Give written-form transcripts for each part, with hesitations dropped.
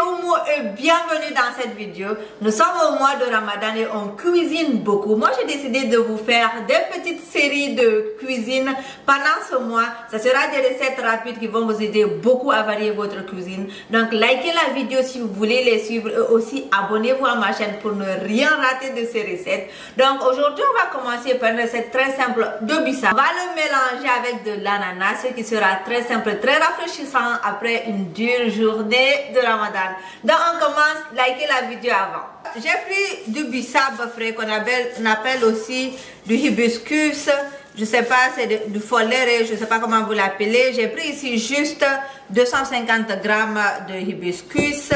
Oumou et bienvenue dans cette vidéo. Nous sommes au mois de Ramadan et on cuisine beaucoup. Moi j'ai décidé de vous faire des petites séries de cuisine pendant ce mois. Ça sera des recettes rapides qui vont vous aider beaucoup à varier votre cuisine. Donc likez la vidéo si vous voulez les suivre et aussi abonnez-vous à ma chaîne pour ne rien rater de ces recettes. Donc aujourd'hui on va commencer par une recette très simple de bissap. On va le mélanger avec de l'ananas, ce qui sera très simple, très rafraîchissant après une dure journée de Ramadan. Donc on commence, likez la vidéo avant. J'ai pris du bissap frais qu'on appelle aussi du hibiscus. Je sais pas, c'est du follet, je sais pas comment vous l'appelez. J'ai pris ici juste 250 grammes de hibiscus.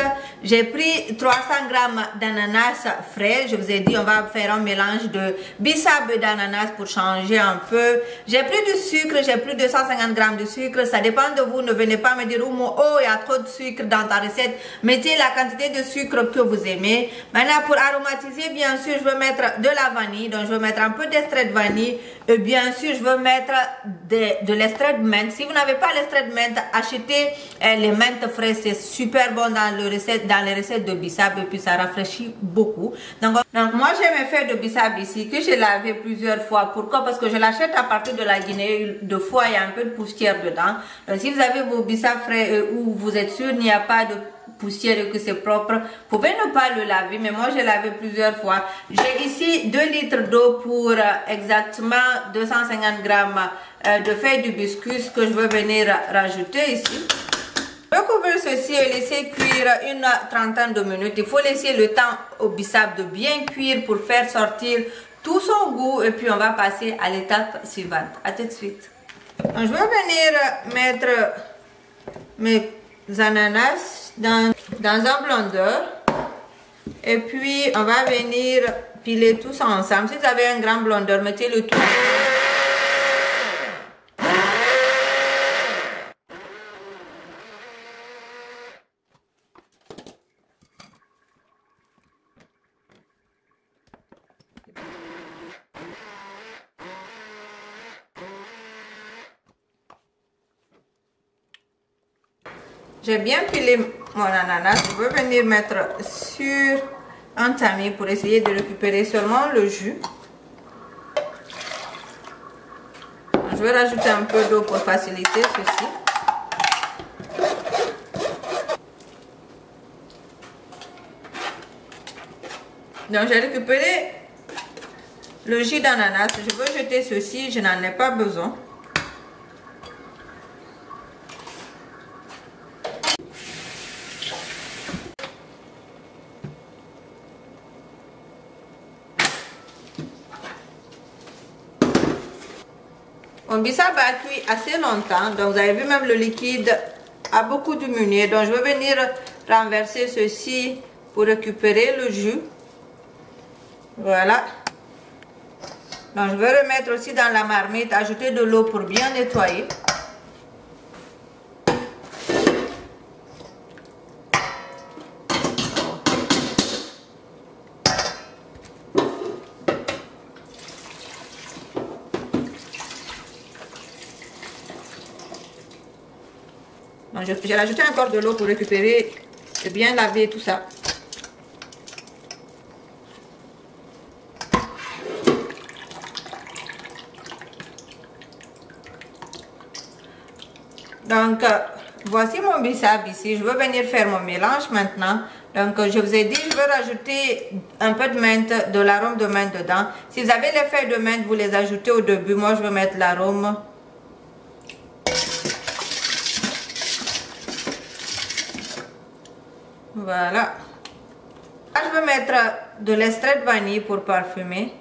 J'ai pris 300 grammes d'ananas frais. Je vous ai dit, on va faire un mélange de bissap et d'ananas pour changer un peu. J'ai pris du sucre, j'ai pris 250 grammes de sucre. Ça dépend de vous. Ne venez pas me dire, oh, il y a trop de sucre dans ta recette. Mettez la quantité de sucre que vous aimez. Maintenant, pour aromatiser, bien sûr, je vais mettre de la vanille. Donc, je vais mettre un peu d'extrait de vanille. Et bien sûr, je vais mettre de l'extrait de menthe. Si vous n'avez pas l'extrait de menthe, achetez les menthes frais. C'est super bon dans les recettes de bissap et puis ça rafraîchit beaucoup. Donc moi, j'ai mes feuilles de bissap ici que j'ai lavé plusieurs fois. Pourquoi? Parce que je l'achète à partir de la Guinée. Deux fois, il y a un peu de poussière dedans. Donc, si vous avez vos bissap frais où vous êtes sûr qu'il n'y a pas de poussière et que c'est propre, vous pouvez ne pas le laver, mais moi j'ai lavé plusieurs fois. J'ai ici 2 litres d'eau pour exactement 250 grammes de feuilles d'hibiscus que je vais venir rajouter ici. Recouvrir ceci et laisser cuire une trentaine de minutes. Il faut laisser le temps au bissap de bien cuire pour faire sortir tout son goût et puis on va passer à l'étape suivante. À tout de suite. Donc, je vais venir mettre mes ananas dans un blender et puis on va venir piler tout ça ensemble. Si vous avez un grand blender, mettez le tout. J'ai bien pilé mon ananas. Je vais venir mettre sur un tamis pour essayer de récupérer seulement le jus. Je vais rajouter un peu d'eau pour faciliter ceci. Donc j'ai récupéré le jus d'ananas. Je veux jeter ceci, je n'en ai pas besoin. Mon bissap a cuit assez longtemps, donc vous avez vu même le liquide a beaucoup diminué. Donc je vais venir renverser ceci pour récupérer le jus. Voilà. Donc je vais remettre aussi dans la marmite, ajouter de l'eau pour bien nettoyer. J'ai rajouté encore de l'eau pour récupérer et bien laver tout ça. Donc, voici mon bissap ici. Je vais venir faire mon mélange maintenant. Donc, je vous ai dit, je vais rajouter un peu de menthe, de l'arôme de menthe dedans. Si vous avez les feuilles de menthe, vous les ajoutez au début. Moi, je vais mettre l'arôme. Voilà. Là, je vais mettre de l'extrait de vanille pour parfumer.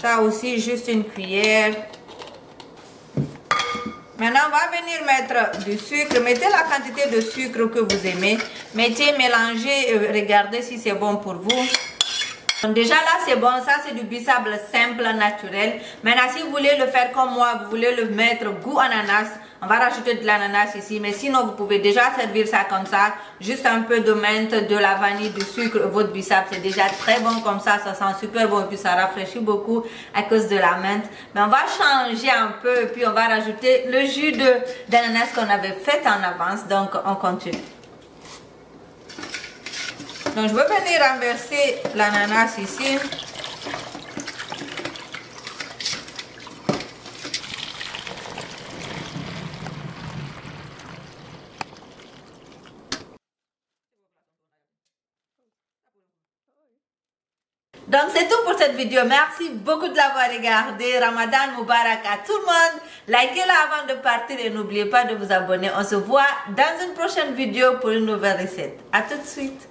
Ça aussi, juste une cuillère. Maintenant, on va venir mettre du sucre. Mettez la quantité de sucre que vous aimez. Mettez, mélangez, regardez si c'est bon pour vous. Donc déjà là, c'est bon. Ça, c'est du bissap simple, naturel. Maintenant, si vous voulez le faire comme moi, vous voulez le mettre goût ananas, on va rajouter de l'ananas ici. Mais sinon, vous pouvez déjà servir ça comme ça. Juste un peu de menthe, de la vanille, du sucre. Votre bissap, c'est déjà très bon comme ça. Ça sent super bon et puis ça rafraîchit beaucoup à cause de la menthe. Mais on va changer un peu et puis on va rajouter le jus d'ananas qu'on avait fait en avance. Donc, on continue. Donc je vais venir renverser l'ananas ici. Donc c'est tout pour cette vidéo. Merci beaucoup de l'avoir regardé. Ramadan Mubarak à tout le monde. Likez-la avant de partir et n'oubliez pas de vous abonner. On se voit dans une prochaine vidéo pour une nouvelle recette. À tout de suite.